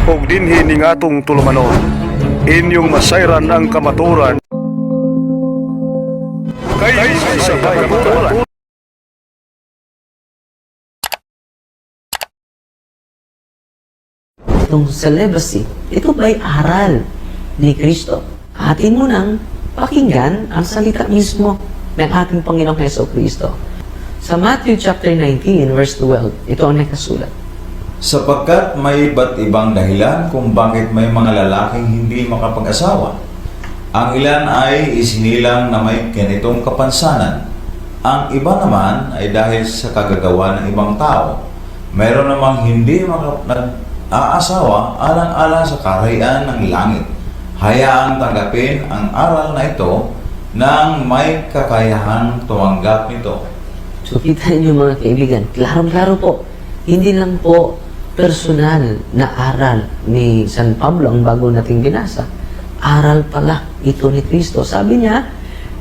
og dinhi ning atong tulumanon. Inyong masayran ang kamaturan kay sa kamaturan. Itong celibacy, ito ba'y aral ni Kristo? Atin mo nang pakinggan ang salita mismo ng ating Panginoong Heso Kristo. Sa Matthew chapter 19, verse 12, ito ang nakasulat. Sapagkat may iba't ibang dahilan kung bakit may mga lalaking hindi makapag-asawa. Ang ilan ay isinilang na may ganitong kapansanan. Ang iba naman ay dahil sa kagagawa ng ibang tao. Mayroon namang hindi aasawa alang-alang sa kaharian ng langit. Hayaang tanggapin ang aral na ito nang may kakayahang tumanggap nito. So kita niyo mga kaibigan, klarong-klaro po, hindi lang po personal na aral ni San Pablo ang bago nating binasa. Aral pala ito ni Kristo. Sabi niya,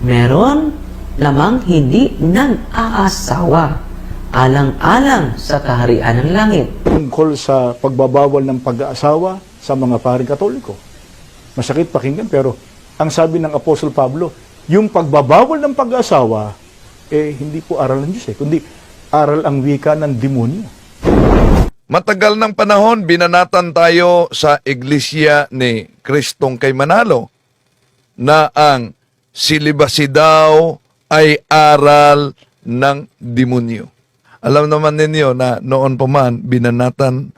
meron lamang hindi nang-aasawa alang-alang sa kaharian ng langit. Tungkol sa pagbabawal ng pag-aasawa sa mga paring Katoliko. Masakit pakinggan pero ang sabi ng Apostol Pablo, yung pagbabawal ng pag-aasawa, hindi po aral ng Diyos kundi aral ang wika ng demonyo. Matagal ng panahon, binanatan tayo sa iglesia ni Kristong kay Manalo na ang silibasi daw ay aral ng demonyo. Alam naman ninyo na noon pa man binanatan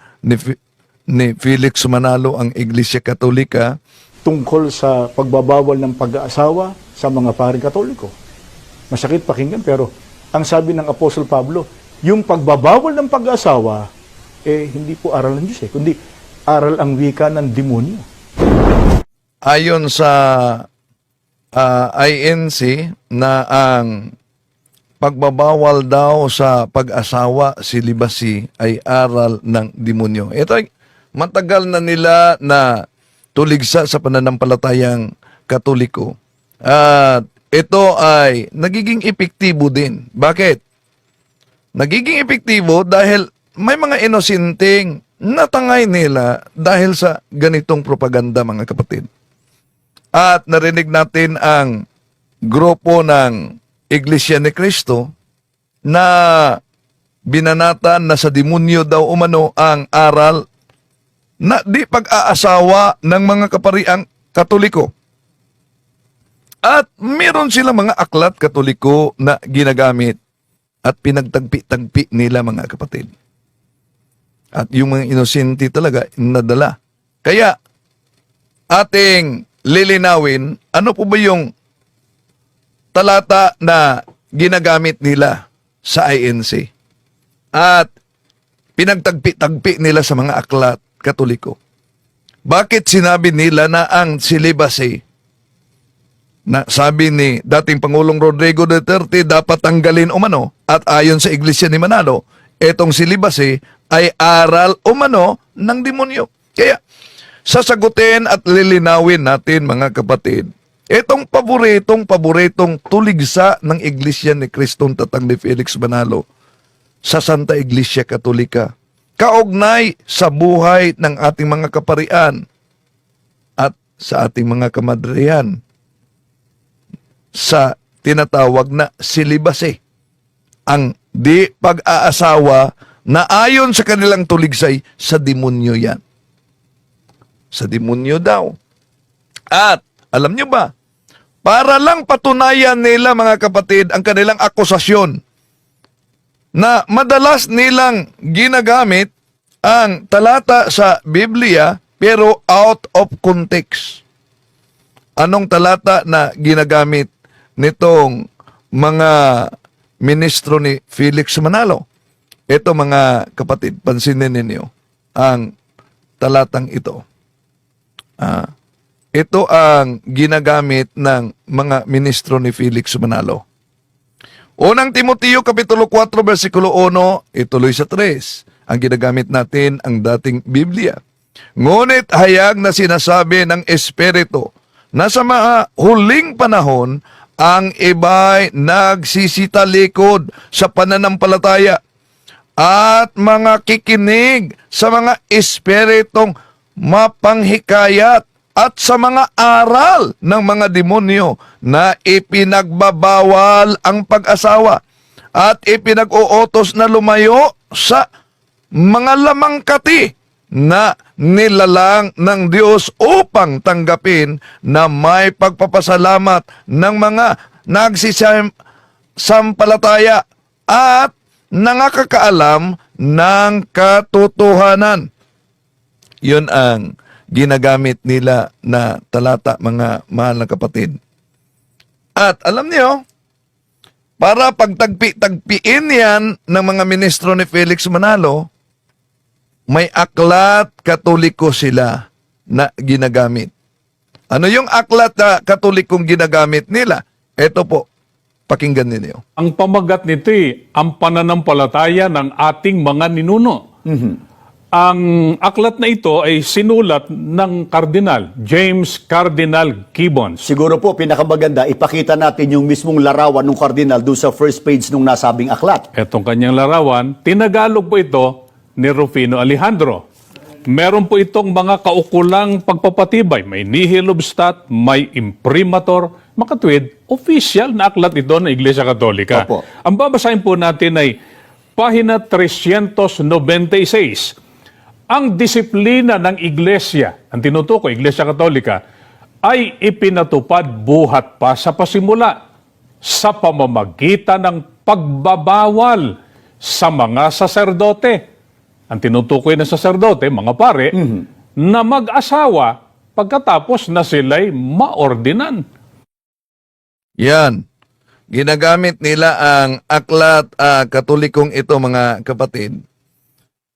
ni Felix Manalo ang Iglesia Katolika Tungkol sa pagbabawal ng pag-aasawa sa mga paring Katoliko. Masakit pakinggan pero ang sabi ng Apostol Pablo, yung pagbabawal ng pag-aasawa, hindi po aral ng Diyos kundi aral ang wika ng demonyo. ayon sa INC na ang pagbabawal daw sa pag-asawa, silibasi ay aral ng demonyo. Ito ay matagal na nila na tuligsa sa pananampalatayang Katoliko. At ito ay nagiging epektibo din. Bakit? Nagiging epektibo dahil may mga inosenteng natangay nila dahil sa ganitong propaganda, mga kapatid. At narinig natin ang grupo ng Iglesia ni Cristo na binanatan na sa demonyo daw umano ang aral na di pag-aasawa ng mga kapariang Katoliko. At meron silang mga aklat Katoliko na ginagamit at pinagtagpi-tagpi nila, mga kapatid. At yung mga inosente talaga nadala. Kaya ating lilinawin, ano po ba yung talata na ginagamit nila sa INC at pinagtagpi-tagpi nila sa mga aklat Katoliko. Bakit sinabi nila na ang celibacy, na sabi ni dating Pangulong Rodrigo Duterte dapat tanggalin umano, at ayon sa Iglesia ni Manalo, etong celibacy ay aral umano ng demonyo. Kaya sasagutin at lilinawin natin, mga kapatid, itong paboritong tuligsa ng Iglesia ni Kristong Tatang ni Felix Manalo sa Santa Iglesia Katolika, kaugnay sa buhay ng ating mga kaparian at sa ating mga kamadrihan sa tinatawag na celibacy, ang di pag-aasawa na ayon sa kanilang tuligsay sa demonyo yan. Sa demonyo daw. At alam nyo ba, para lang patunayan nila, mga kapatid, ang kanilang akusasyon na madalas nilang ginagamit ang talata sa Biblia pero out of context. Anong talata na ginagamit nitong mga ministro ni Felix Manalo? Ito, mga kapatid, pansinin ninyo ang talatang ito. Ito ang ginagamit ng mga ministro ni Felix Manalo. Unang Timoteo Kapitulo 4, versikulo 1, ituloy sa 3. Ang ginagamit natin ang dating Biblia. Ngunit hayag na sinasabi ng Espiritu na sa mga huling panahon, ang iba'y nagsisitalikod sa pananampalataya at mga kikinig sa mga espiritong mapanghikayat at sa mga aral ng mga demonyo na ipinagbabawal ang pag-asawa at ipinag-uutos na lumayo sa mga lamangkati na nilalang ng Diyos upang tanggapin na may pagpapasalamat ng mga nagsisampalataya at nangakakaalam ng katotohanan. Yun ang ginagamit nila na talata, mga mahal na kapatid. At alam niyo, para pagtagpi-tagpiin yan ng mga ministro ni Felix Manalo, may aklat katoliko sila na ginagamit. Ano yung aklat na katolikong ginagamit nila? Ito po, pakinggan ninyo. Ang pamagat nito ang pananampalataya ng ating mga ninuno. Ang aklat na ito ay sinulat ng Cardinal James Cardinal Gibbons. Siguro po, pinakamaganda, ipakita natin yung mismong larawan ng kardinal doon sa first page nung nasabing aklat. Etong kanyang larawan, tinagalog po ito ni Rufino Alejandro. Meron po itong mga kaukulang pagpapatibay. May nihil obstat, may imprimatur, makatwid, official na aklat ito ng Iglesia Katolika. Opo. Ang babasahin po natin ay pahina 396. Ang disiplina ng Iglesia, ang tinutukoy, Iglesia Katolika, ay ipinatupad buhat pa sa pasimula sa pamamagitan ng pagbabawal sa mga saserdote. Ang tinutukoy ng saserdote, mga pare, na mag-asawa pagkatapos na sila'y maordinan. Yan. Ginagamit nila ang aklat katolikong ito, mga kapatid,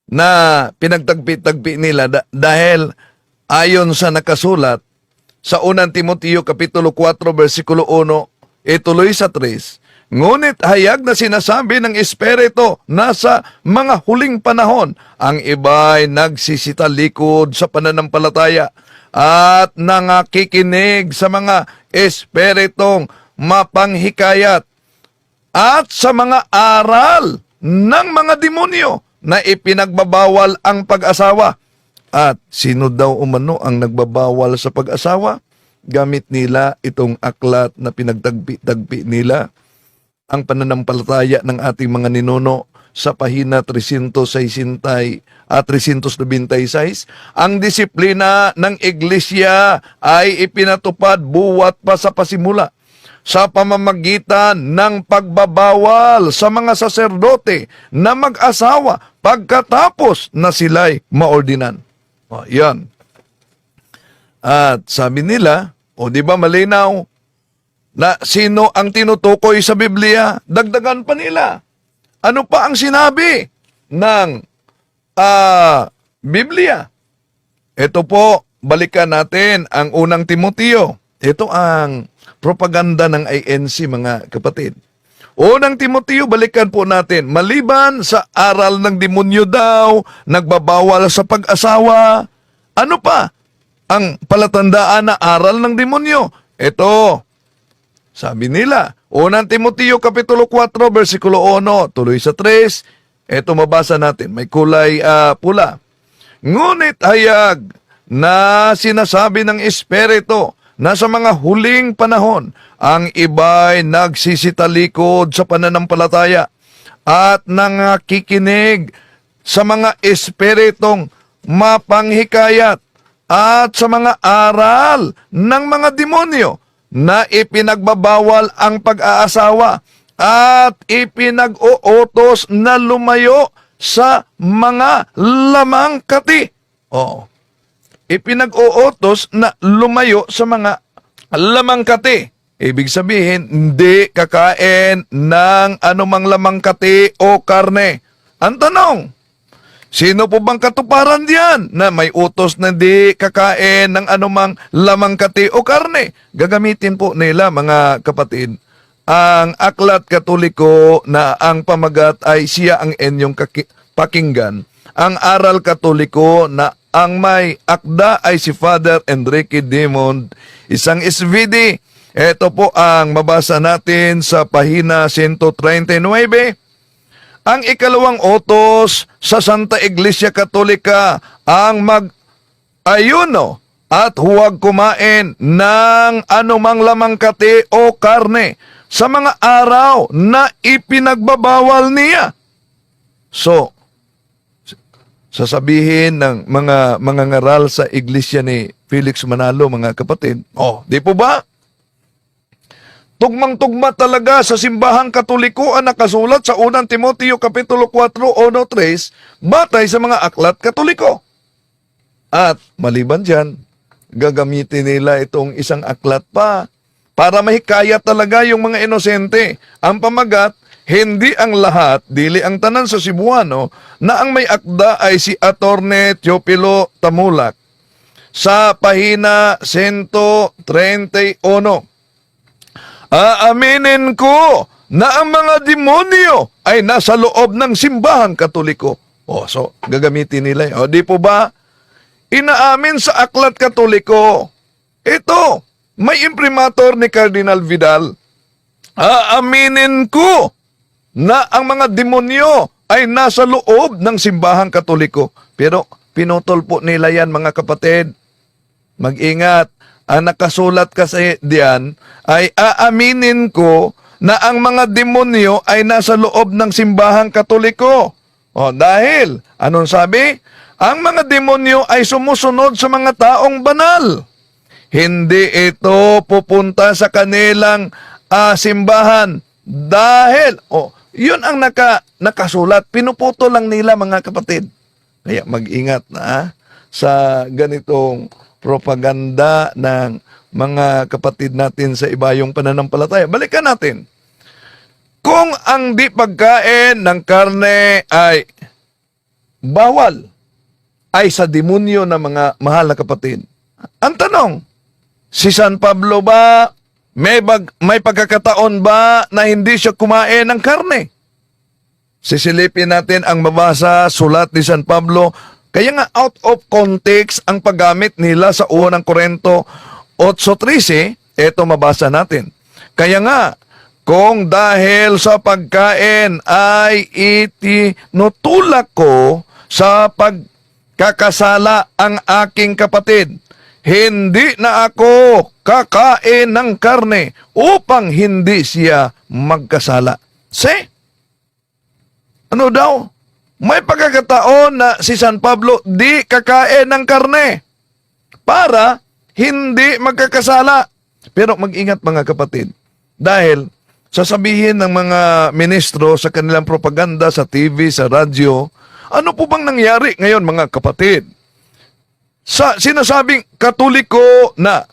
na pinagtagpi-tagpi nila dahil ayon sa nakasulat sa unang Timoteo Kapitulo 4, versikulo 1, ituloy sa 3, ngunit hayag na sinasabi ng Espiritu na sa mga huling panahon, ang iba'y nagsisitalikod sa pananampalataya at nangakikinig sa mga espiritong mapanghikayat at sa mga aral ng mga demonyo na ipinagbabawal ang pag-asawa. At sino daw umano ang nagbabawal sa pag-asawa? Gamit nila itong aklat na pinagtagpi-tagpi nila ang pananampalataya ng ating mga ninuno sa pahina 396. Ang disiplina ng iglesia ay ipinatupad buwat pa sa pasimula sa pamamagitan ng pagbabawal sa mga saserdote na mag-asawa pagkatapos na sila'y maordinan. O, yan. At sabi nila, o di ba malinaw, na sino ang tinutukoy sa Biblia? Dagdagan pa nila. Ano pa ang sinabi ng Biblia? Ito po, balikan natin ang unang Timoteo. Ito ang propaganda ng INC, mga kapatid. Unang Timoteo, balikan po natin. Maliban sa aral ng demonyo daw, nagbabawal sa pag-asawa, ano pa ang palatandaan na aral ng demonyo? Ito, sabi nila, unang Timoteo Kapitulo 4, versikulo 1, tuloy sa 3, ito mabasa natin, may kulay pula. Ngunit hayag na sinasabi ng Espiritu na sa mga huling panahon, ang iba'y nagsisitalikod sa pananampalataya at nangakikinig sa mga espiritong mapanghikayat at sa mga aral ng mga demonyo na ipinagbabawal ang pag-aasawa at ipinag-uutos na lumayo sa mga lamangkati. Ipinag-uutos na lumayo sa mga lamangkati. Ibig sabihin, hindi kakain ng anumang lamangkati o karne. Ang tanong, sino po bang katuparan diyan na may utos na hindi kakain ng anumang lamangkati o karne? Gagamitin po nila, mga kapatid, ang aklat katoliko na ang pamagat ay siya ang inyong pakinggan. Ang aral katoliko na ang may akda ay si Father Enrique Dimond, isang SVD. Ito po ang mabasa natin sa pahina 139. Ang ikalawang utos sa Santa Iglesia Katolika ang ayuno at huwag kumain ng anumang lamang kati o karne sa mga araw na ipinagbabawal niya. So, sasabihin ng mga ngaral sa iglesia ni Felix Manalo, mga kapatid, di po ba? Tugmang-tugma talaga sa simbahang Katoliko ang nakasulat sa 1 Timoteo Kapitulo 4, 1-3, batay sa mga aklat Katoliko. At maliban dyan, gagamitin nila itong isang aklat pa para mahikayat talaga yung mga inosente. Ang pamagat, hindi ang lahat, dili ang tanan sa Cebuano, na ang may akda ay si Attorney Teopilo Tamulak. Sa pahina 131, aaminin ko na ang mga demonyo ay nasa loob ng simbahang Katoliko. So, gagamitin nila. Di po ba? Inaamin sa aklat Katoliko. Ito, may imprimatur ni Cardinal Vidal. Aaminin ko na ang mga demonyo ay nasa loob ng simbahang Katoliko. Pero pinutol po nila yan, mga kapatid. Mag-ingat. Ang nakasulat kasi diyan ay aaminin ko na ang mga demonyo ay nasa loob ng simbahang Katoliko. Dahil, anong sabi? Ang mga demonyo ay sumusunod sa mga taong banal. Hindi ito pupunta sa kanilang simbahan. Dahil, yun ang nakasulat. Pinuputo lang nila, mga kapatid. Kaya mag-ingat na sa ganitong propaganda ng mga kapatid natin sa ibayong pananampalataya. Balikan natin. Kung ang di pagkain ng karne ay bawal, ay sa demonyo na mga mahal na kapatid. Ang tanong, si San Pablo ba, may pagkakataon ba na hindi siya kumain ng karne? Sisilipin natin ang mabasa sulat ni San Pablo. Kaya nga out of context ang paggamit nila sa 1 Korinto 8:13, ito mabasa natin. Kaya nga, kung dahil sa pagkain ay itinutulak ko sa pagkakasala ang aking kapatid, hindi na ako kakain ng karne upang hindi siya magkasala. Ano daw? May pagkakataon na si San Pablo di kakain ng karne para hindi magkakasala. Pero mag-ingat, mga kapatid, dahil sasabihin ng mga ministro sa kanilang propaganda sa TV, sa radyo, ano po bang nangyari ngayon, mga kapatid? Sa sinasabing Katoliko na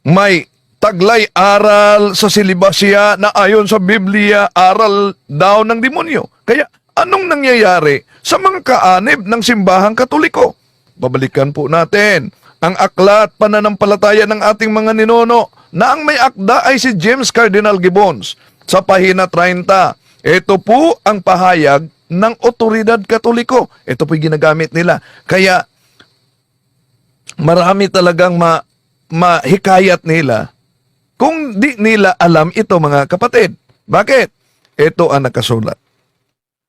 may taglay aral sa silibasya na ayon sa Biblia, aral daw ng demonyo. Kaya anong nangyayari sa mga kaanib ng simbahang Katoliko? Babalikan po natin ang aklat pananampalataya ng ating mga ninuno na ang may akda ay si James Cardinal Gibbons. Sa pahina 30, ito po ang pahayag ng otoridad Katoliko. Ito po ginagamit nila. Kaya marami talagang mahikayat nila kung di nila alam ito, mga kapatid. Bakit? Ito ang nakasulat.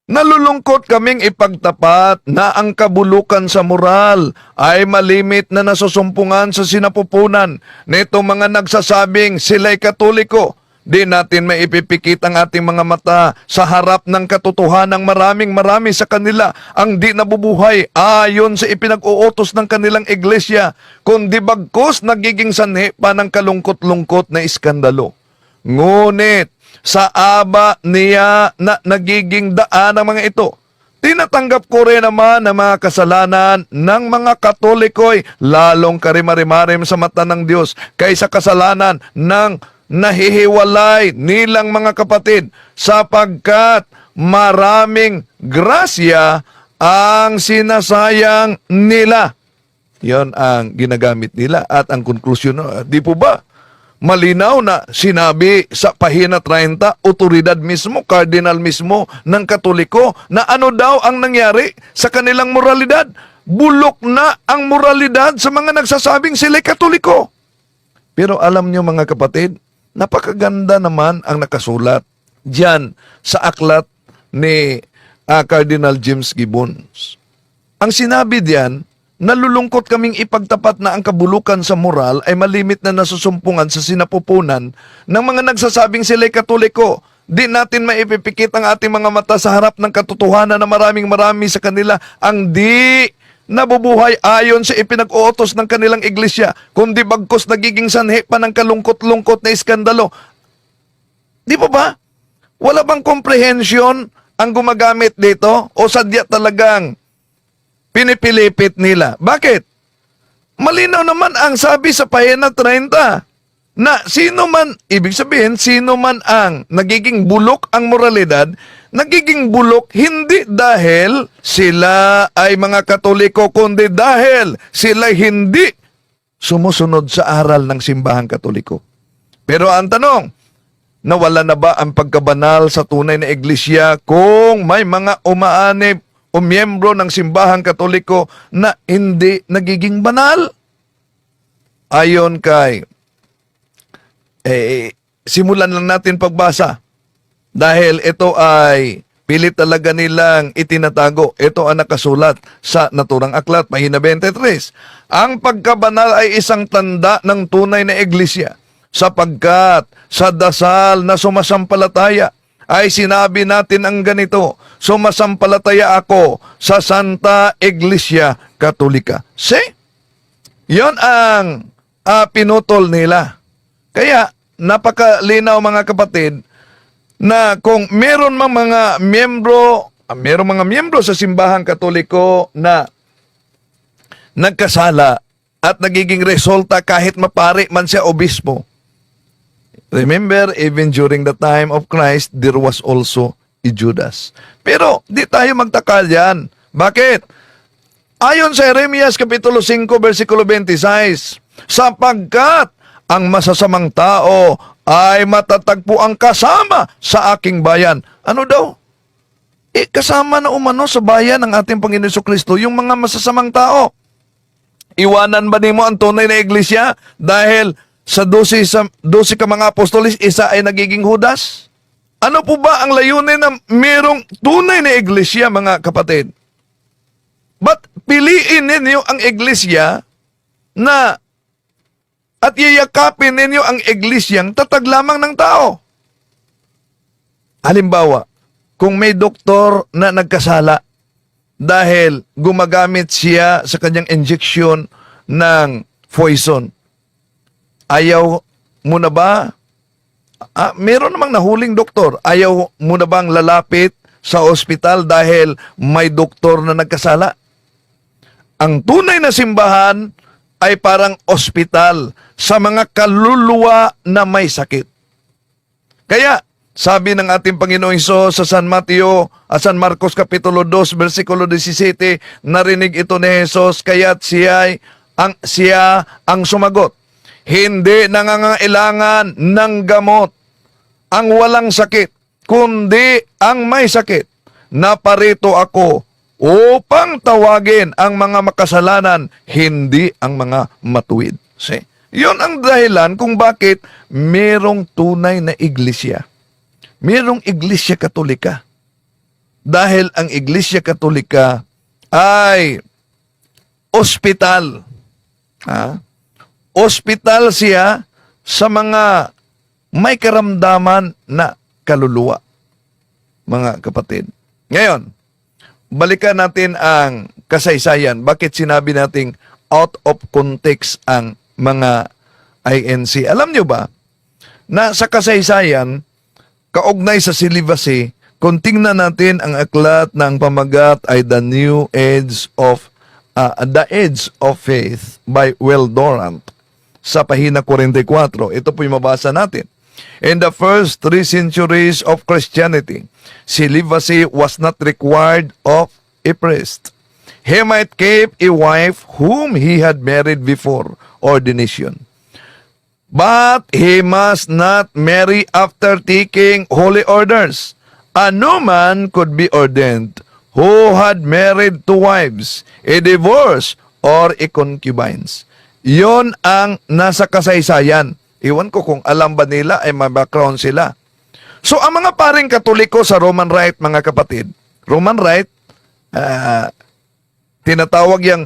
Nalulungkot kaming ipagtapat na ang kabulukan sa moral ay malimit na nasusumpungan sa sinapupunan nito mga nagsasabing sila'y Katoliko. Di natin maipipikit ang ating mga mata sa harap ng katotohanang marami sa kanila ang di nabubuhay ayon sa ipinag-uutos ng kanilang iglesia, kundi bagkus nagiging sanhi pa ng kalungkot-lungkot na iskandalo. Ngunit sa aba niya na nagiging daan ng mga ito, tinatanggap ko rin naman na mga kasalanan ng mga Katoliko'y lalong karimarimarim sa mata ng Diyos kaysa kasalanan ng nahihiwalay nilang mga kapatid, sapagkat maraming grasya ang sinasayang nila. Yon ang ginagamit nila at ang konklusyon. Di po ba? Malinaw na sinabi sa pahina 30, otoridad mismo, cardinal mismo ng Katoliko, na ano daw ang nangyari sa kanilang moralidad. Bulok na ang moralidad sa mga nagsasabing sila'y Katoliko. Pero alam nyo, mga kapatid, napakaganda naman ang nakasulat diyan sa aklat ni Cardinal James Gibbons. Ang sinabi diyan, nalulungkot kaming ipagtapat na ang kabulukan sa moral ay malimit na nasusumpungan sa sinapupunan ng mga nagsasabing sila'y Katoliko. Di natin maipipikit ang ating mga mata sa harap ng katotohanan na marami sa kanila ang di nabubuhay ayon sa ipinag-uutos ng kanilang iglesia, kundi bagkos nagiging sanhi pa ng kalungkot-lungkot na iskandalo. Di ba ba? Wala bang comprehension ang gumagamit dito? O sadya talagang pinipilipit nila? Bakit? Malinaw naman ang sabi sa pahina 30 na sino man, ibig sabihin, sino man ang nagiging bulok ang moralidad, nagiging bulok hindi dahil sila ay mga Katoliko, kundi dahil sila hindi sumusunod sa aral ng simbahang Katoliko. Pero ang tanong, nawala na ba ang pagkabanal sa tunay na iglesia kung may mga umaanib o miyembro ng simbahang Katoliko na hindi nagiging banal? Ayon kay simulan lang natin pagbasa dahil ito ay pilit talaga nilang itinatago. Ito ang nakasulat sa naturang aklat, pahina 23. Ang pagkabanal ay isang tanda ng tunay na iglesia sapagkat sa dasal na sumasampalataya ay sinabi natin ang ganito, sumasampalataya ako sa Santa Iglesia Katolika. See? Yon ang pinutol nila. Kaya, napakalinaw mga kapatid na kung meron mga miyembro sa simbahang Katoliko na nagkasala at nagiging resulta kahit mapari man siya obispo. Remember, even during the time of Christ, there was also a Judas. Pero di tayo magtaka diyan. Bakit? Ayon sa Jeremias Kapitulo 5, versikulo 26, sapagkat ang masasamang tao ay matatagpo ang kasama sa aking bayan. Ano daw? Kasama na umano sa bayan ng ating Panginoon Jesucristo yung mga masasamang tao. Iwanan ba nimo ang tunay na iglesia dahil sa 12 ka mga apostolis, isa ay nagiging Judas? Ano po ba ang layunin na merong tunay na iglesia, mga kapatid? But piliin ninyo ang iglesia na at yayakapin ninyo ang iglesyang tatag lamang ng tao. Halimbawa, kung may doktor na nagkasala dahil gumagamit siya sa kanyang injection ng poison, ayaw mo na ba? Meron namang nahuling doktor. Ayaw mo na bang lalapit sa ospital dahil may doktor na nagkasala? Ang tunay na simbahan ay parang ospital sa mga kaluluwa na may sakit. Kaya, sabi ng ating Panginoong Hesus sa San Marcos Kapitulo 2, versikulo 17, narinig ito ni Hesus, kaya't siya ang sumagot. Hindi nangangailangan ng gamot ang walang sakit, kundi ang may sakit. Naparito ako upang tawagin ang mga makasalanan, hindi ang mga matuwid. See? Yun ang dahilan kung bakit merong tunay na iglesia. Merong iglesia Katolika. Dahil ang iglesia Katolika ay ospital. Ospital siya sa mga may karamdaman na kaluluwa. Mga kapatid. Ngayon, balikan natin ang kasaysayan. Bakit sinabi nating out of context ang mga INC? Alam nyo ba na sa kasaysayan, kaugnay sa celibacy, kung tingnan natin ang aklat ng pamagat ay The Edge of Faith by Will Durant sa pahina 44. Ito po yung mabasa natin. In the first 3 centuries of Christianity, celibacy was not required of a priest. He might keep a wife whom he had married before ordination. But he must not marry after taking holy orders. No man could be ordained who had married 2 wives, a divorce, or a concubines. Yon ang nasa kasaysayan. Iwan ko kung alam ba nila ay may background sila. So, ang mga paring Katoliko sa Roman Rite, mga kapatid, Roman Rite, tinatawag yung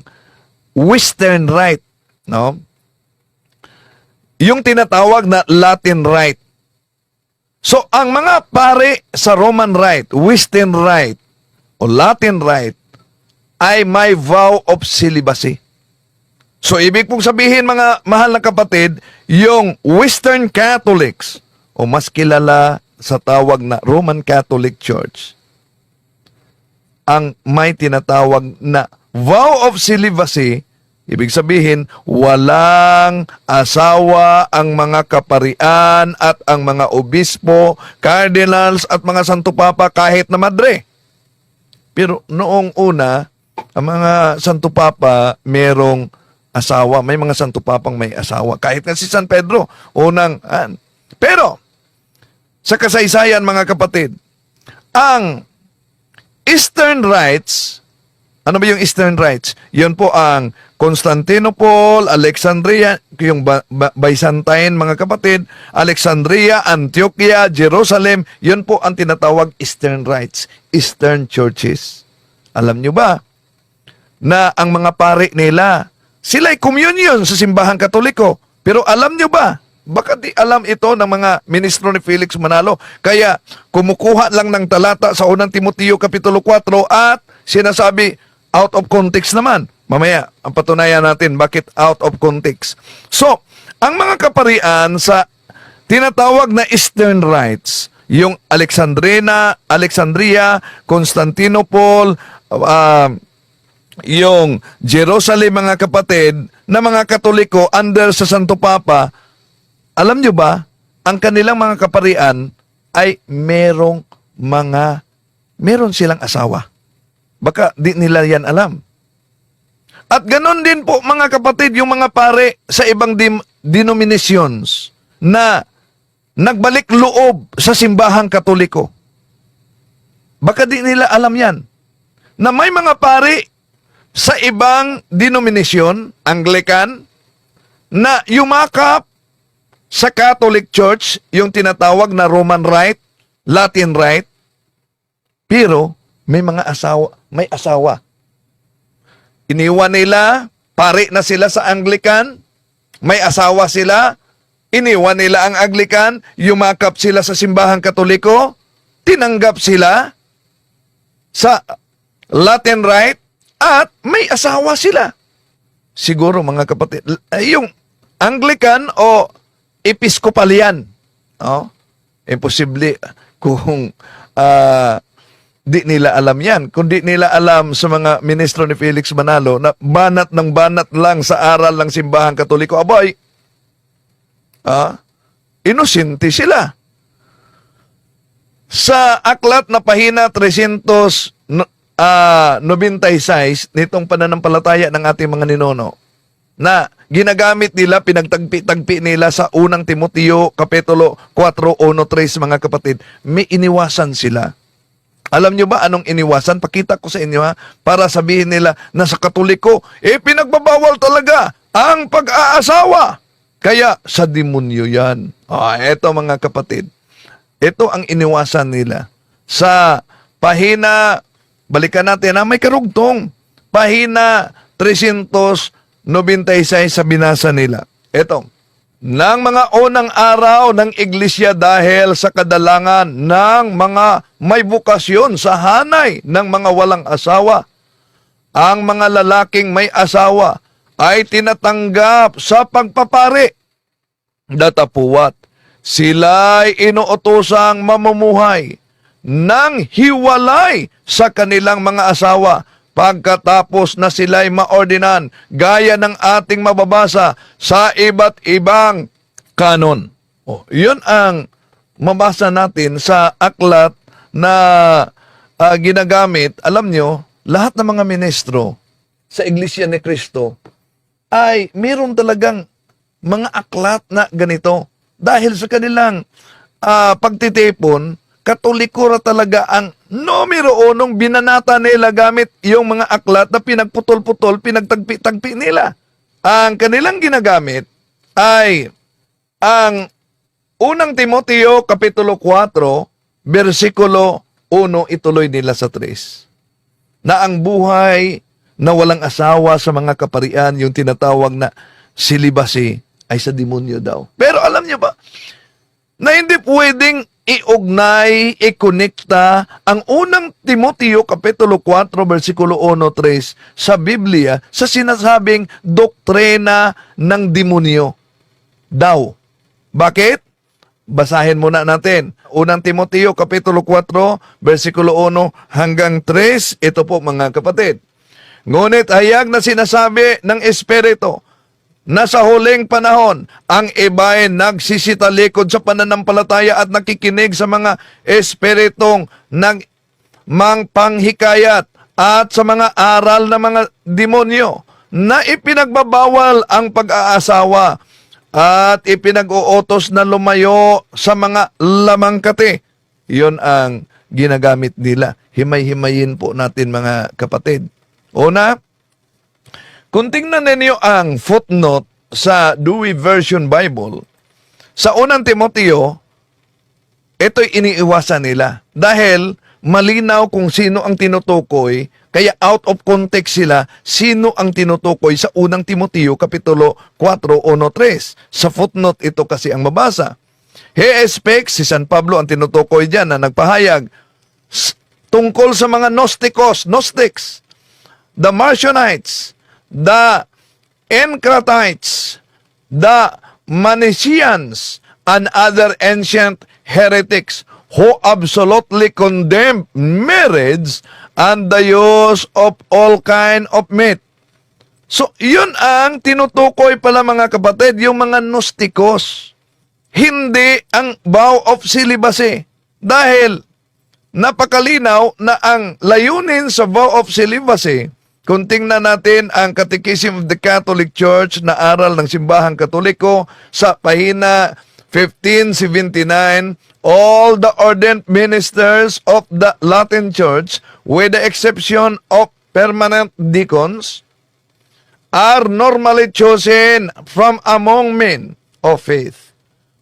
Western Rite, no? Yung tinatawag na Latin Rite. So, ang mga pare sa Roman Rite, Western Rite, o Latin Rite, ay may vow of celibacy. So, ibig pong sabihin, mga mahal na kapatid, yung Western Catholics, o mas kilala sa tawag na Roman Catholic Church, ang may tinatawag na vow of celibacy, ibig sabihin, walang asawa ang mga kaparian at ang mga obispo, cardinals at mga santo papa kahit na madre. Pero noong una, ang mga santo papa merong asawa. May mga santo papang may asawa. Kahit na si San Pedro, unang. Pero, sa kasaysayan mga kapatid, ang Eastern Rites, ano ba yung Eastern Rites? Yun po ang Constantinople, Alexandria, yung Byzantine mga kapatid, Alexandria, Antioquia, Jerusalem, yun po ang tinatawag Eastern Rites, Eastern Churches. Alam nyo ba na ang mga pari nila, sila'y communion sa simbahang Katoliko. Pero alam nyo ba, baka di alam ito ng mga ministro ni Felix Manalo, kaya kumukuha lang ng talata sa unang Timoteo Kapitulo 4 at sinasabi, out of context naman. Mamaya, ang patunayan natin bakit out of context. So, ang mga kaparian sa tinatawag na Eastern Rites, yung Alexandria, Constantinople, yung Jerusalem mga kapatid, na mga Katoliko under sa Santo Papa, alam nyo ba, ang kanilang mga kaparian ay meron silang asawa. Baka di nila yan alam. At ganon din po mga kapatid, yung mga pare sa ibang denominations na nagbalik loob sa simbahang Katoliko. Baka di nila alam yan. Na may mga pare sa ibang denominasyon, Anglican, na yumakap sa Catholic Church, yung tinatawag na Roman Rite, Latin Rite, pero may mga asawa, may asawa. Iniwan nila, pare na sila sa Anglican, may asawa sila, iniwan nila ang Anglican, yumakap sila sa simbahang Katoliko, tinanggap sila sa Latin Rite, at may asawa sila. Siguro mga kapatid, yung Anglican o Episcopalian, imposible kung di nila alam yan. Kung di nila alam sa mga ministro ni Felix Manalo na banat ng banat lang sa aral ng simbahang Katoliko, aboy, inosente sila. Sa aklat na pahina 396 nitong pananampalataya ng ating mga ninuno, na ginagamit nila, pinagtagpi-tagpi nila sa unang Timoteo Kapitulo 4:1-3 mga kapatid, may iniwasan sila. Alam nyo ba anong iniwasan? Pakita ko sa inyo para sabihin nila na sa Katoliko, pinagbabawal talaga ang pag-aasawa. Kaya sa demonyo yan. Eto mga kapatid, ito ang iniwasan nila. Sa pahina, balikan natin may karugtong, pahina 396 sa binasa nila. Ito, ng mga unang araw ng iglesia dahil sa kadalangan ng mga may bukasyon sa hanay ng mga walang asawa, ang mga lalaking may asawa ay tinatanggap sa pagpapari. Datapuwat, sila'y inuutosang mamumuhay ng hiwalay sa kanilang mga asawa pagkatapos na sila'y maordinan gaya ng ating mababasa sa iba't ibang kanon. Yun ang mabasa natin sa aklat na ginagamit. Alam nyo, lahat ng mga ministro sa Iglesia ni Cristo ay meron talagang mga aklat na ganito. Dahil sa kanilang pagtitipon, Katoliko ra talaga ang numero unong binanata nila gamit yung mga aklat na pinagputol-putol, pinagtagpi-tagpi nila. Ang kanilang ginagamit ay ang unang Timoteo Kapitulo 4, versikulo 1, ituloy nila sa 3. Na ang buhay na walang asawa sa mga kaparian, yung tinatawag na celibacy, ay sa demonyo daw. Pero alam niyo ba, na hindi pwedeng iugnay, ikonekta ang unang Timoteo Kapitulo 4, versikulo 1-3 sa Biblia sa sinasabing doktrina ng demonyo daw. Bakit? Basahin muna natin. Unang Timoteo Kapitulo 4, versikulo 1 hanggang 3. Ito po mga kapatid. Ngunit hayag na sinasabi ng Espiritu na sa huling panahon, ang iba ay nagsisitalikod sa pananampalataya at nakikinig sa mga espiritong mangpanghikayat at sa mga aral ng mga demonyo na ipinagbabawal ang pag-aasawa at ipinag-uutos na lumayo sa mga lamangkati. Yun ang ginagamit nila. Himay-himayin po natin mga kapatid. Una, kung tingnan ninyo ang footnote sa Dewey Version Bible, sa unang Timoteo, ito'y iniiwasan nila. Dahil malinaw kung sino ang tinutukoy, kaya out of context sila, sino ang tinutukoy sa unang Timoteo, Kapitulo 4, 1-3. Sa footnote ito kasi ang mabasa. He expects, si San Pablo ang tinutukoy dyan na nagpahayag tungkol sa mga Gnostics, the Marcionites, the Encratites, the Manichaeans, and other ancient heretics who absolutely condemn marriage and the use of all kind of meat. So, yun ang tinutukoy pala mga kapatid, yung mga Gnostikos. Hindi ang vow of celibacy. Dahil napakalinaw na ang layunin sa vow of celibacy, kung tingnan natin ang Catechism of the Catholic Church na aral ng Simbahang Katoliko sa pahina 1579, all the ordained ministers of the Latin Church, with the exception of permanent deacons, are normally chosen from among men of faith,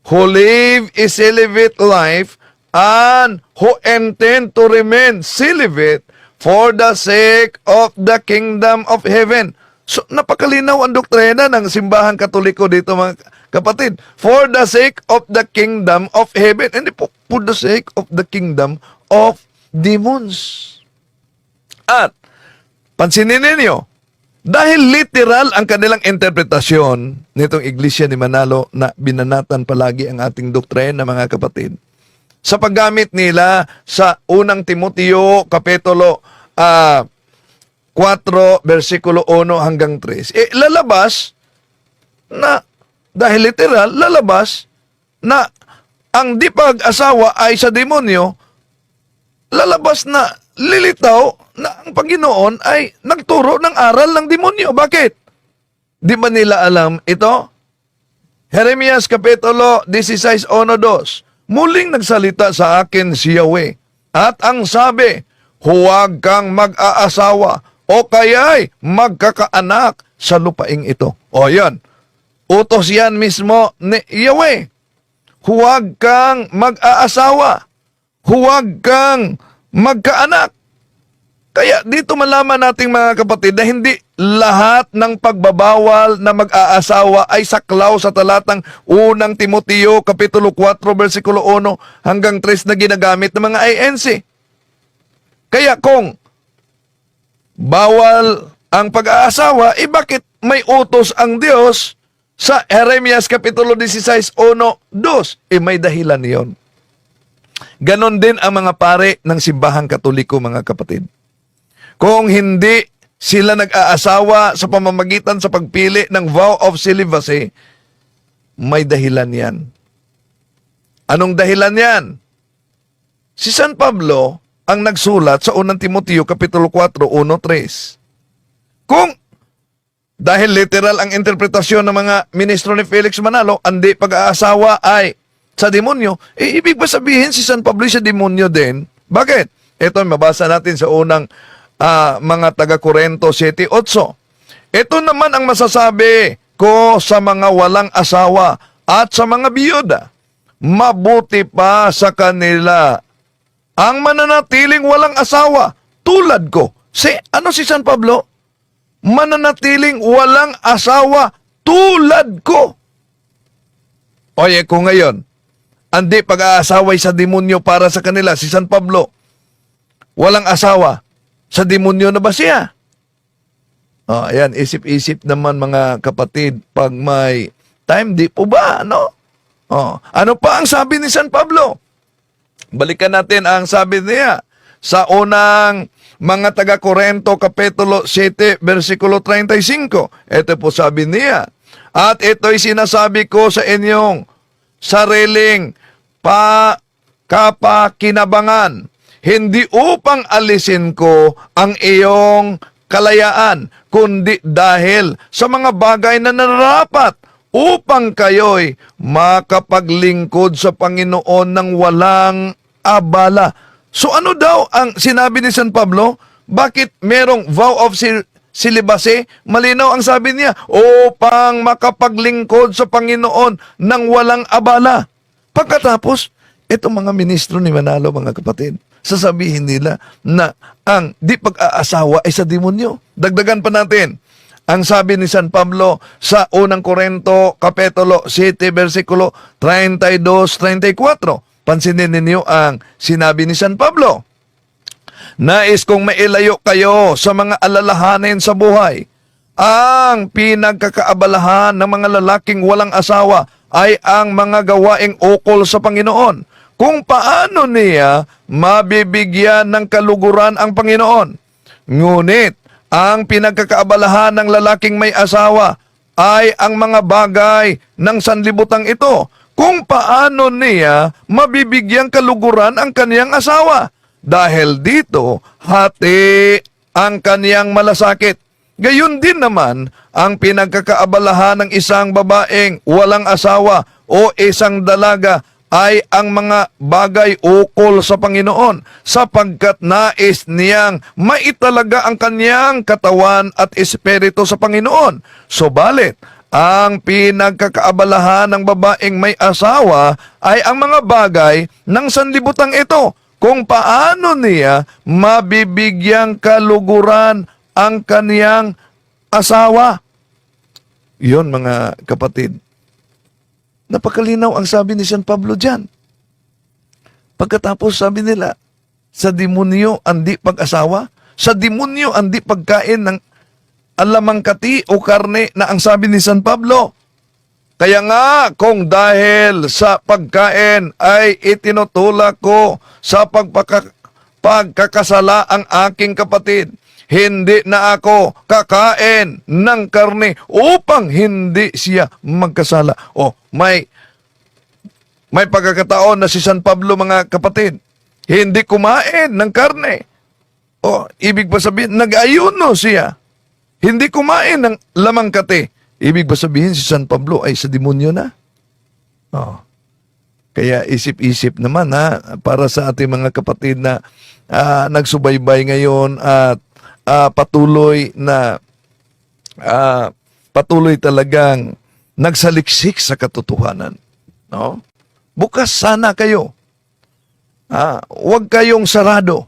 who live a celibate life and who intend to remain celibate for the sake of the kingdom of heaven. So, napakalinaw ang doktrina ng Simbahang Katoliko dito mga kapatid. For the sake of the kingdom of heaven. Hindi po, for the sake of the kingdom of demons. At, pansinin ninyo, dahil literal ang kanilang interpretasyon nitong Iglesia ni Manalo na binanatan palagi ang ating doktrina mga kapatid, sa paggamit nila sa unang Timoteo Kapitulo 4, versikulo 1 hanggang 3. Lalabas na, dahil literal, lalabas na ang di pag-asawa ay sa demonyo, lalabas na lilitaw na ang Panginoon ay nagturo ng aral ng demonyo. Bakit? Di ba nila alam ito? Jeremias Kapitulo 16, 1-2. Muling nagsalita sa akin si Yahweh, at ang sabi, huwag kang mag-aasawa o kaya'y magkakaanak sa lupaing ito. O yan, utos yan mismo ni Yahweh. Huwag kang mag-aasawa, huwag kang magkaanak. Kaya dito malaman nating mga kapatid na hindi lahat ng pagbabawal na mag-aasawa ay saklaw sa talatang unang Timoteo Kapitulo 4, versikulo 1 hanggang 3 na ginagamit ng mga INC. Kaya kung bawal ang pag-aasawa, bakit may utos ang Diyos sa Jeremias Kapitulo 16, 1-2? May dahilan yon. Ganon din ang mga pare ng Simbahang Katoliko mga kapatid. Kung hindi sila nag-aasawa sa pamamagitan sa pagpili ng vow of celibacy, may dahilan yan. Anong dahilan yan? Si San Pablo ang nagsulat sa unang Timoteo Kapitulo 4, 1-3. Kung dahil literal ang interpretasyon ng mga ministro ni Felix Manalo, hindi pag-aasawa ay sa demonyo, ibig ba sabihin si San Pablo sa demonyo din? Bakit? Ito mabasa natin sa unang mga taga-Korento 7:8. Ito naman ang masasabi ko sa mga walang asawa at sa mga biyuda. Mabuti pa sa kanila ang mananatiling walang asawa tulad ko. Ano si San Pablo? mananatiling walang asawa tulad ko. Oye, kung ngayon, andi pag-aasaway sa demonyo para sa kanila, si San Pablo, walang asawa, sa demonyo na ba siya? Ayan, isip-isip naman mga kapatid, pag may time, di po ba, ano? Ano pa ang sabi ni San Pablo? Balikan natin ang sabi niya sa unang mga taga-Korento, Kapitulo 7, versikulo 35. Ito po sabi niya, at ito'y sinasabi ko sa inyong sariling kapakinabangan, hindi upang alisin ko ang iyong kalayaan, kundi dahil sa mga bagay na nararapat upang kayo'y makapaglingkod sa Panginoon ng walang abala. So ano daw ang sinabi ni San Pablo? Bakit merong vow of celibacy? Malinaw ang sabi niya, upang makapaglingkod sa Panginoon ng walang abala. Pagkatapos, itong mga ministro ni Manalo, mga kapatid, sasabihin nila na ang di pag-aasawa ay sa demonyo. Dagdagan pa natin ang sabi ni San Pablo sa unang Korento, Kapitulo 7, versikulo 32-34. Pansinin ninyo ang sinabi ni San Pablo. Nais kong mailayo kayo sa mga alalahanin sa buhay. Ang pinagkakaabalahan ng mga lalaking walang asawa ay ang mga gawaing ukol sa Panginoon. Kung paano niya mabibigyan ng kaluguran ang Panginoon. Ngunit, ang pinagkakaabalahan ng lalaking may asawa ay ang mga bagay ng sanlibutang ito. Kung paano niya mabibigyan kaluguran ang kaniyang asawa. Dahil dito, hati ang kaniyang malasakit. Gayon din naman ang pinagkakaabalahan ng isang babaeng walang asawa o isang dalaga ay ang mga bagay ukol sa Panginoon sapagkat nais niyang maitalaga ang kaniyang katawan at espiritu sa Panginoon. Subalit, ang pinagkakaabalahan ng babaeng may asawa ay ang mga bagay ng sanlibutang ito kung paano niya mabibigyang kaluguran ang kaniyang asawa. Yun mga kapatid. Napakalinaw ang sabi ni San Pablo dyan. Pagkatapos sabi nila, sa demonyo andi pag-asawa, sa demonyo andi pagkain ng alamangkati o karne na ang sabi ni San Pablo. Kaya nga, kung dahil sa pagkain ay itinutulak ko sa pagkakasala ang aking kapatid, hindi na ako kakain ng karne upang hindi siya magkasala. May pagkakataon na si San Pablo, mga kapatid, hindi kumain ng karne. Ibig ba sabihin, nag-ayuno siya. Hindi kumain ng lamangkati. Ibig ba sabihin si San Pablo ay sa demonyo na? Kaya isip-isip naman para sa ating mga kapatid na nagsubaybay ngayon at patuloy talagang nagsaliksik sa katotohanan. No? Bukas sana kayo. Huwag kayong sarado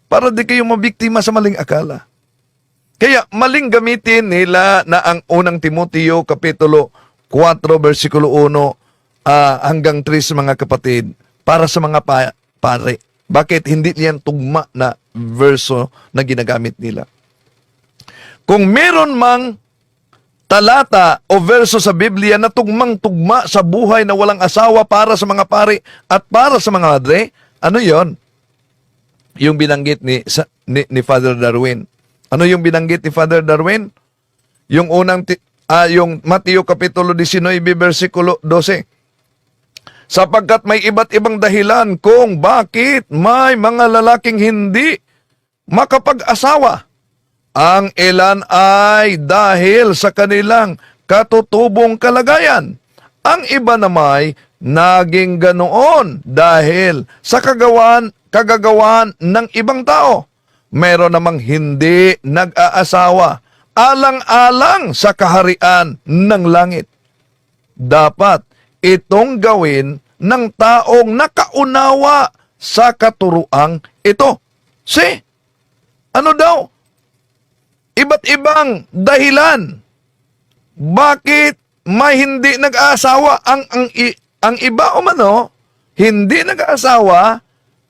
para di kayo mabiktima sa maling akala. Kaya maling gamitin nila na ang unang Timoteo Kapitulo 4 versikulo 1 hanggang 3 mga kapatid para sa mga pare. Bakit hindi niyan tugma na verso na ginagamit nila? Kung meron mang talata o verso sa Biblia na tugmang-tugma sa buhay na walang asawa para sa mga pare at para sa mga madre, ano yon? Yung binanggit ni Father Darwin. Ano yung binanggit ni Father Darwin? Yung yung Mateo Kapitulo 19 versikulo 12. Sapagkat may iba't ibang dahilan kung bakit may mga lalaking hindi makapag-asawa. Ang ilan ay dahil sa kanilang katutubong kalagayan. Ang iba namay naging ganoon dahil sa kagagawan ng ibang tao. Meron namang hindi nag-aasawa alang-alang sa kaharian ng langit. Dapat itong gawin ng taong nakaunawa sa katuruang ito. Ano daw? iba't ibang dahilan. Bakit may hindi nag-aasawa? Ang iba umano, hindi nag-aasawa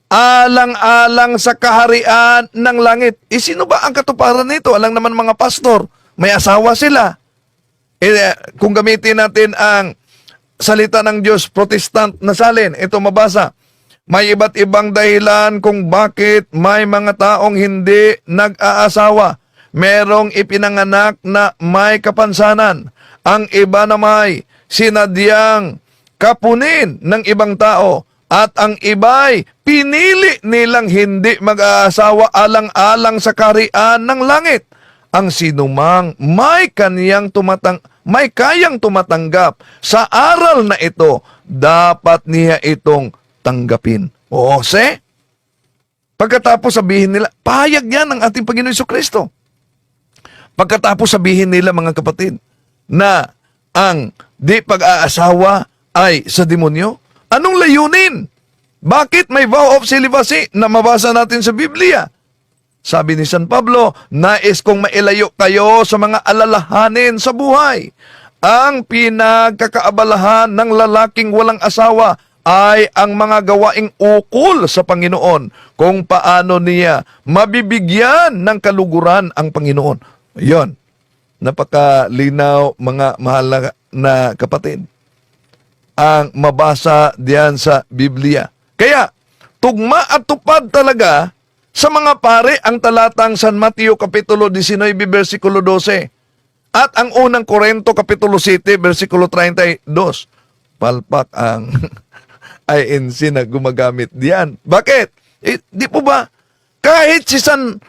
alang-alang sa kaharian ng langit. Sino ba ang katuparan nito? Alang naman mga pastor, may asawa sila. Kung gamitin natin ang salita ng Diyos, Protestant na salin, ito mabasa. May iba't ibang dahilan kung bakit may mga taong hindi nag-aasawa. Merong ipinanganak na may kapansanan. Ang iba na may sinadyang kapunin ng ibang tao. At ang iba'y pinili nilang hindi mag-aasawa alang-alang sa kaharian ng langit. Ang sinumang may kayang tumatanggap sa aral na ito, dapat niya itong tanggapin. O pagkatapos sabihin nila, pahayag yan ng ating Panginoon Jesucristo. Pagkatapos sabihin nila, mga kapatid, na ang di pag-aasawa ay sa demonyo, anong layunin? Bakit may vow of celibacy na mabasa natin sa Biblia? Sabi ni San Pablo, nais kong mailayo kayo sa mga alalahanin sa buhay. Ang pinagkakaabalahan ng lalaking walang asawa ay ang mga gawaing ukol sa Panginoon, kung paano niya mabibigyan ng kaluguran ang Panginoon. Yon, napakalinaw, mga mahal na kapatid, ang mabasa diyan sa Biblia. Kaya, tugma at tupad talaga sa mga pare ang talatang San Mateo Kapitulo 19, versikulo 12. At ang unang Korinto Kapitulo 7, versikulo 32. Palpak ang INC na gumagamit diyan. Bakit? Di po ba? Kahit si San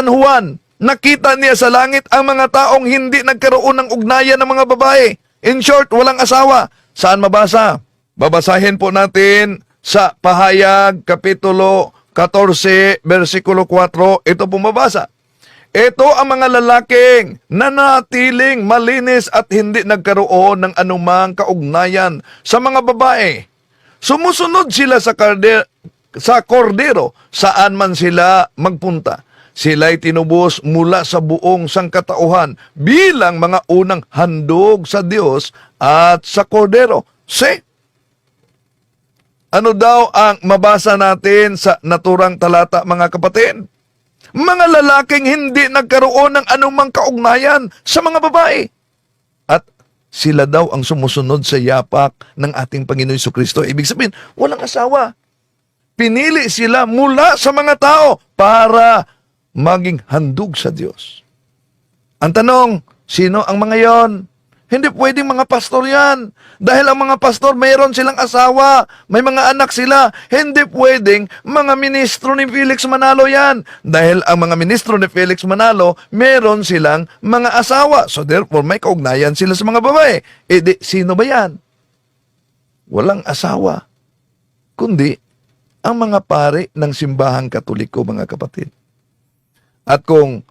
Juan, nakita niya sa langit ang mga taong hindi nagkaroon ng ugnayan ng mga babae. In short, walang asawa. Saan mabasa? Babasahin po natin sa Pahayag, Kapitulo 14, versikulo 4. Ito po mabasa. Ito ang mga lalaking nanatiling malinis at hindi nagkaroon ng anumang kaugnayan sa mga babae. Sumusunod sila sa kordero saan man sila magpunta. Sila'y tinubos mula sa buong sangkatauhan bilang mga unang handog sa Diyos at sa kordero. Ano daw ang mabasa natin sa naturang talata, mga kapatid? Mga lalaking hindi nagkaroon ng anumang kaugnayan sa mga babae. At sila daw ang sumusunod sa yapak ng ating Panginoon Jesucristo. Ibig sabihin, walang asawa. Pinili sila mula sa mga tao para maging handog sa Diyos. Ang tanong, sino ang mga yon? Hindi pwedeng mga pastor yan. Dahil ang mga pastor, mayroon silang asawa, may mga anak sila. Hindi pwedeng mga ministro ni Felix Manalo yan. Dahil ang mga ministro ni Felix Manalo, mayroon silang mga asawa. So therefore, may kaugnayan sila sa mga babae. Sino ba yan? Walang asawa. Kundi, ang mga pare ng simbahang Katoliko, mga kapatid. At kung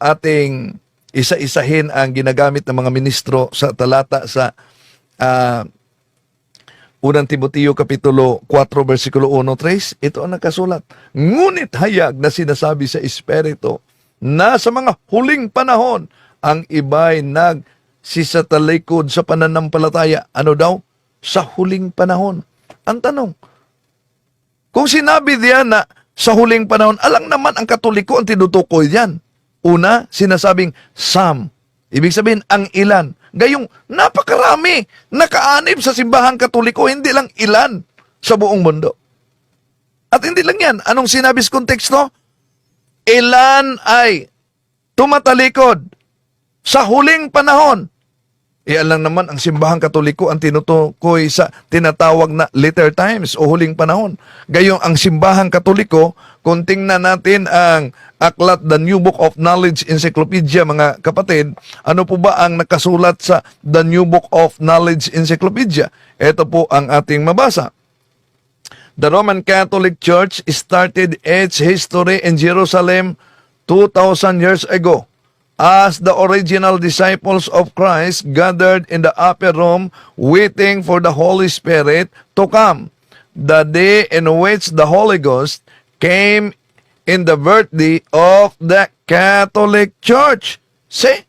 ating isa-isahin ang ginagamit ng mga ministro sa talata sa unang Timoteo Kapitulo 4, versikulo 1-3, ito ang nakasulat. Ngunit hayag na sinasabi sa Espiritu na sa mga huling panahon, ang iba'y nagsisatalikod sa pananampalataya. Ano daw? Sa huling panahon. Ang tanong, kung sinabi diyan na sa huling panahon, alang naman ang Katoliko ang tinutukoy diyan. Una, sinasabing some. Ibig sabihin, ang ilan. Gayong napakarami, nakaanib sa simbahang Katoliko, hindi lang ilan sa buong mundo. At hindi lang yan. Anong sinabi sa konteksto? Ilan ay tumatalikod sa huling panahon. Iyan lang naman ang simbahang Katoliko ang tinutukoy sa tinatawag na later times o huling panahon. Gayong ang simbahang Katoliko, kung tingnan natin ang aklat The New Book of Knowledge Encyclopedia, mga kapatid, ano po ba ang nakasulat sa The New Book of Knowledge Encyclopedia? Ito po ang ating mabasa. The Roman Catholic Church started its history in Jerusalem 2,000 years ago, as the original disciples of Christ gathered in the upper room waiting for the Holy Spirit to come. The day in which the Holy Ghost came in the birthday of the Catholic Church. See?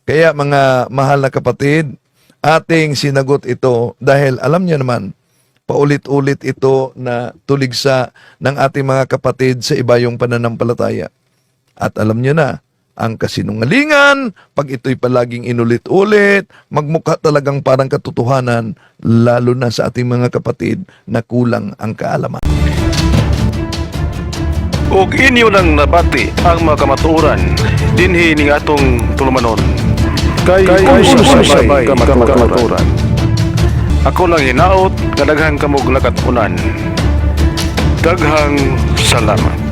Kaya mga mahal na kapatid, ating sinagot ito dahil alam niyo naman, paulit-ulit ito na tuligsa ng ating mga kapatid sa iba yung pananampalataya. At alam niyo na, ang kasinungalingan, pag ito'y palaging inulit-ulit, magmukha talagang parang katotohanan, lalo na sa ating mga kapatid na kulang ang kaalaman. Ug inyo nang nabati ang mga kamatuoran dinhi ning atong tulumanon. Kay sabay kamatuoran. Ako lang hinaot, kadaghang kamog nakatunan. Daghang salamat.